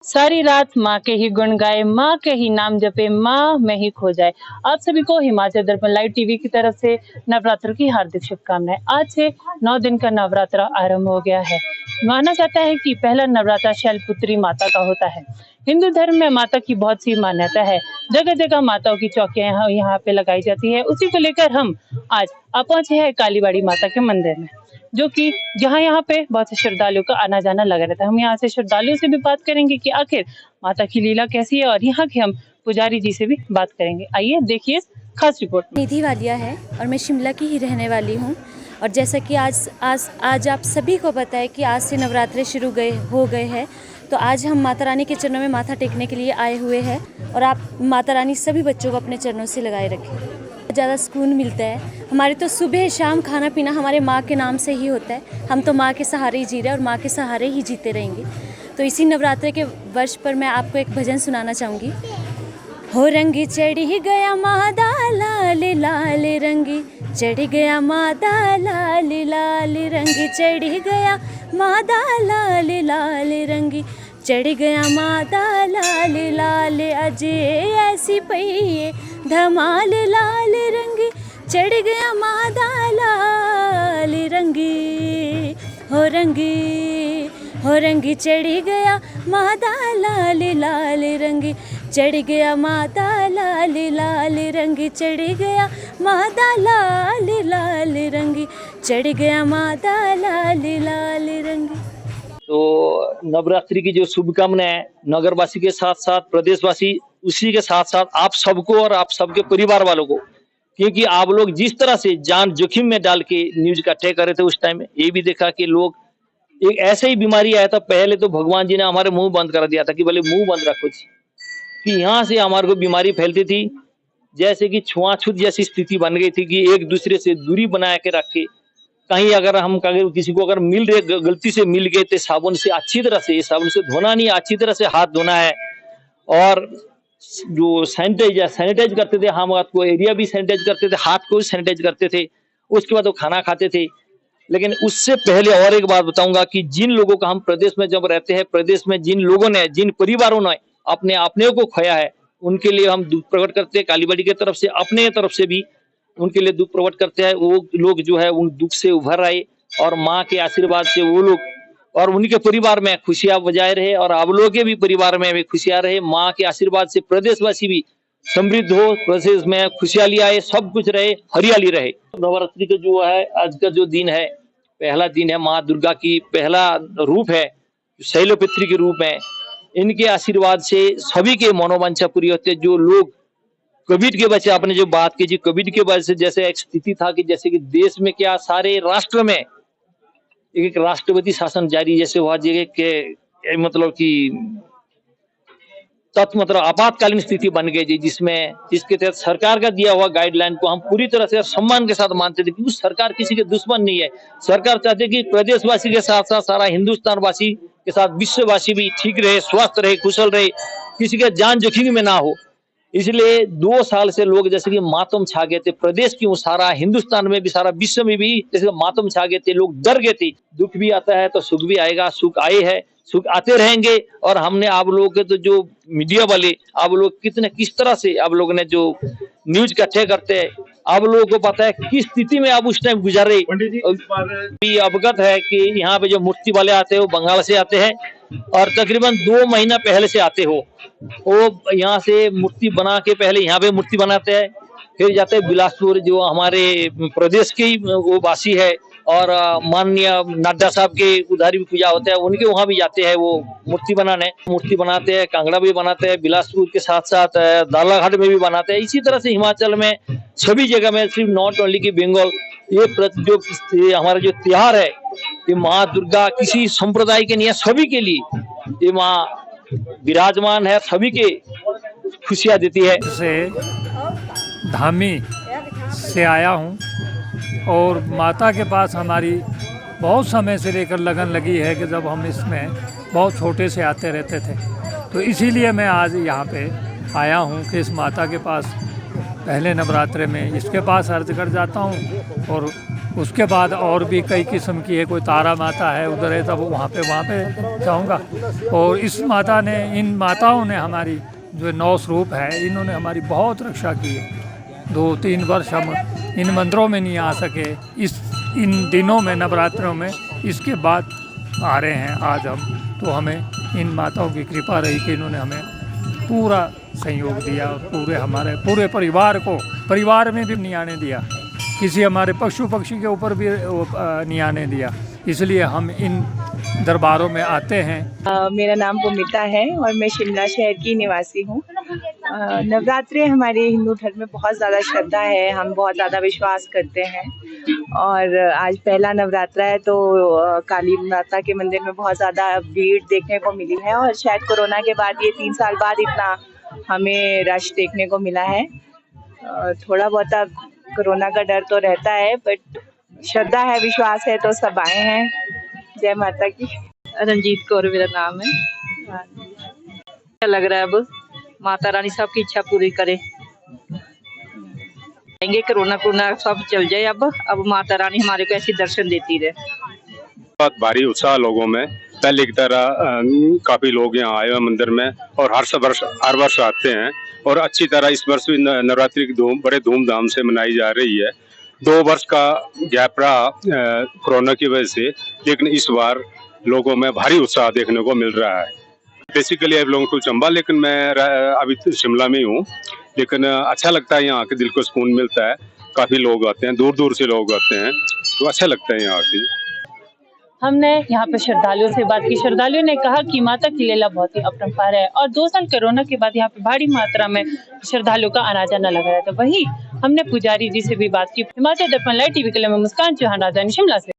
सारी रात माँ के ही गुण गाए, माँ के ही नाम जपे, माँ में ही खो जाए। आप सभी को हिमाचल दर्पण लाइव टीवी की तरफ से नवरात्र की हार्दिक शुभकामनाएं। आज से 9 दिन का नवरात्र आरंभ हो गया है। माना जाता है कि पहला नवरात्र शैलपुत्री माता का होता है। हिंदू धर्म में माता की बहुत सी मान्यता है। जगह जगह माताओं की चौकियां यहाँ पे लगाई जाती है। उसी को लेकर हम आज पहुंचे हैं कालीबाड़ी माता के मंदिर में, जो कि जहाँ यहाँ पे बहुत से श्रद्धालुओं का आना जाना लगा रहता है। हम यहाँ से श्रद्धालुओं से भी बात करेंगे कि आखिर माता की लीला कैसी है, और यहाँ के हम पुजारी जी से भी बात करेंगे। आइए देखिए खास रिपोर्ट। निधि वालिया है और मैं शिमला की ही रहने वाली हूँ। और जैसा कि आज आप सभी को पता है कि आज से नवरात्रे शुरू हो गए हैं, तो आज हम माता रानी के चरणों में माथा टेकने के लिए आए हुए हैं। और आप माता रानी सभी बच्चों को अपने चरणों से लगाए रखें। ज़्यादा सुकून मिलता है। हमारे तो सुबह शाम खाना पीना हमारे माँ के नाम से ही होता है। हम तो माँ के सहारे ही जी रहे हैं और माँ के सहारे ही जीते रहेंगे। तो इसी नवरात्रे के वर्ष पर मैं आपको एक भजन सुनाना चाहूँगी। हो रंगी चढ़ी गया मादा लाल लाल रंगी, चढ़ गया मादा लाल लाल रंगी, चढ़ गया मादा लाल लाल रंगी, चढ़ गया मादा लाल लाल, अजे ऐसी पई धमाल लाल रंगी, चढ़ गया मादा लाल रंगी। हो रंगी चढ़ गया मादा लाल लाल रंगी, चढ़ गया माता लाल लाल रंगी, चढ़ गया माता लाल लाल रंगी, चढ़ गया माता लाल लाल रंगी। तो नवरात्रि की जो शुभकामनाएं है नगरवासी के साथ साथ प्रदेशवासी, उसी के साथ साथ आप सबको और आप सबके परिवार वालों को, क्योंकि आप लोग जिस तरह से जान जोखिम में डाल के न्यूज इकट्ठे कर रहे थे, उस टाइम में ये भी देखा कि लोग एक ऐसे ही बीमारी आया था। पहले तो भगवान जी ने हमारे मुंह बंद कर दिया था कि बोले मुंह बंद रखो जी, कि यहाँ से हमारे को बीमारी फैलती थी, जैसे कि छुआछूत जैसी स्थिति बन गई थी कि एक दूसरे से दूरी बना के रख के कहीं अगर हम किसी को अगर मिल रहे, गलती से मिल गए तो साबुन से अच्छी तरह से, साबुन से धोना नहीं, अच्छी तरह से हाथ धोना है। और जो सैनिटाइज करते थे, हम हाथ को एरिया भी सैनिटाइज करते थे, हाथ को भी सैनिटाइज करते थे। उसके बाद वो खाना खाते थे। लेकिन उससे पहले और एक बात बताऊंगा कि जिन लोगों का हम प्रदेश में जब रहते हैं, प्रदेश में जिन लोगों ने, जिन परिवारों ने अपने को खोया है, उनके लिए हम दुख प्रकट करते हैं। कालीबाड़ी की तरफ से, अपने तरफ से भी उनके लिए दुख प्रकट करते हैं। वो लोग जो है उन दुख से उभर आए और माँ के आशीर्वाद से वो लोग और उनके परिवार में खुशियां बजाए रहे, और आप लोगों के भी परिवार में भी खुशियां रहे। माँ के आशीर्वाद से प्रदेशवासी भी समृद्ध हो, प्रदेश में खुशहाली आए, सब कुछ रहे, हरियाली रहे। नवरात्रि का जो है आज का जो दिन है, पहला दिन है, माँ दुर्गा की पहला रूप है, शैलपुत्री के रूप में। इनके आशीर्वाद से सभी के मनोवांछा पूरी होते हैं। जो लोग कोविड के वजह से, आपने जो बात की जी, कोविड के वजह से जैसे एक स्थिति था कि जैसे कि देश में क्या सारे राष्ट्र में एक राष्ट्रपति शासन जारी जैसे हुआ, मतलब कि मतलब आपातकालीन स्थिति बन गई थी, जिसके तहत सरकार का दिया हुआ गाइडलाइन को हम पूरी तरह से सम्मान के साथ मानते थे, क्योंकि सरकार किसी के दुश्मन नहीं है। सरकार चाहते कि प्रदेशवासी के साथ साथ सारा हिंदुस्तान वासी के साथ विश्ववासी भी ठीक रहे, स्वस्थ रहे, कुशल रहे, किसी के जान जोखिम में ना हो। इसलिए 2 साल से लोग जैसे कि मातम छा गए थे, प्रदेश क्यों सारा हिंदुस्तान में भी, सारा विश्व में भी जैसे मातम छा गए थे, लोग डर गए थे। दुख भी आता है तो सुख भी आएगा, सुख आए है, सुख आते रहेंगे। और हमने आप लोगों के तो जो मीडिया वाले, आप लोग किस तरह से आप लोगों ने जो न्यूज इकट्ठे करते हैं, आप लोगों को पता है किस स्थिति में आप उस टाइम गुजर रहे। अवगत है कि यहाँ पे जो मूर्ति वाले आते हैं वो बंगाल से आते हैं, और तकरीबन 2 महीना पहले से आते हो। वो यहाँ से मूर्ति बना के पहले यहाँ पे मूर्ति बनाते हैं, फिर जाते हैं बिलासपुर, जो हमारे प्रदेश के वो वासी है, और माननीय नड्डा साहब के उधारी भी पूजा होता है, उनके वहाँ भी जाते हैं वो मूर्ति बनाते हैं, कांगड़ा भी बनाते हैं, बिलासपुर के साथ साथ दालाघाट में भी बनाते हैं। इसी तरह से हिमाचल में सभी जगह में, सिर्फ नॉट ओनली की बंगाल, ये जो हमारा जो त्योहार है, ये माँ दुर्गा किसी संप्रदाय के नहीं है, सभी के लिए ये माँ विराजमान है, सभी के खुशियाँ देती है। से धामी से आया हूँ और माता के पास हमारी बहुत समय से लेकर लगन लगी है कि जब हम इसमें बहुत छोटे से आते रहते थे, तो इसीलिए मैं आज यहाँ पे आया हूँ कि इस माता के पास पहले नवरात्रे में इसके पास अर्ज कर जाता हूँ और उसके बाद और भी कई किस्म की है, कोई तारा माता है उधर है, तब वहाँ पे जाऊँगा। और इस माता ने, इन माताओं ने हमारी जो 9 स्वरूप है, इन्होंने हमारी बहुत रक्षा की है। 2-3 वर्ष हम इन मंदिरों में नहीं आ सके, इन दिनों में, नवरात्रों में, इसके बाद आ रहे हैं आज हम। तो हमें इन माताओं की कृपा रही कि इन्होंने हमें पूरा सहयोग दिया और हमारे पूरे परिवार में भी नहीं आने दिया, किसी हमारे पशु पक्षी के ऊपर भी नहीं आने दिया। इसलिए हम इन दरबारों में आते हैं। मेरा नाम पुमिता है और मैं शिमला शहर की निवासी हूँ। नवरात्रे हमारे हिंदू धर्म में बहुत ज़्यादा श्रद्धा है, हम बहुत ज़्यादा विश्वास करते हैं। और आज पहला नवरात्रा है तो काली माता के मंदिर में बहुत ज़्यादा भीड़ देखने को मिली है और शायद कोरोना के बाद ये 3 साल बाद इतना हमें रश देखने को मिला है। थोड़ा बहुत कोरोना का डर तो रहता है, बट श्रद्धा है, विश्वास है, तो सब आए हैं। जय माता की। रंजीत कौर मेरा नाम है। अच्छा लग रहा है, अब माता रानी सबकी इच्छा पूरी करे। कोरोना सब चल जाए, अब माता रानी हमारे को ऐसी दर्शन देती रहे। बहुत भारी उत्साह लोगों में, पहले की तरह काफी लोग यहाँ आए हुए मंदिर में और हर वर्ष आते हैं। और अच्छी तरह इस वर्ष भी नवरात्रि की बड़े धूमधाम से मनाई जा रही है। 2 वर्ष का गैप रहा कोरोना की वजह से, लेकिन इस बार लोगों में भारी उत्साह देखने को मिल रहा है। बेसिकली अब लोगों को चंबा, लेकिन मैं अभी तो शिमला में हूँ। लेकिन अच्छा लगता है, यहाँ के दिल को सुकून मिलता है। काफी लोग आते हैं, दूर दूर से लोग आते हैं, तो अच्छा लगता है यहाँ की। हमने यहाँ पे श्रद्धालुओं से बात की। श्रद्धालुओं ने कहा कि माता की लीला बहुत ही अपरंपार है और 2 साल कोरोना के बाद यहाँ पे भारी मात्रा में श्रद्धालुओं का आना जाना लगा रहता है। वहीं हमने पुजारी जी से भी बात की। हिमाचल दर्पण लाइव टीवी के लिए मैं मुस्कान चौहान, राजधानी शिमला से।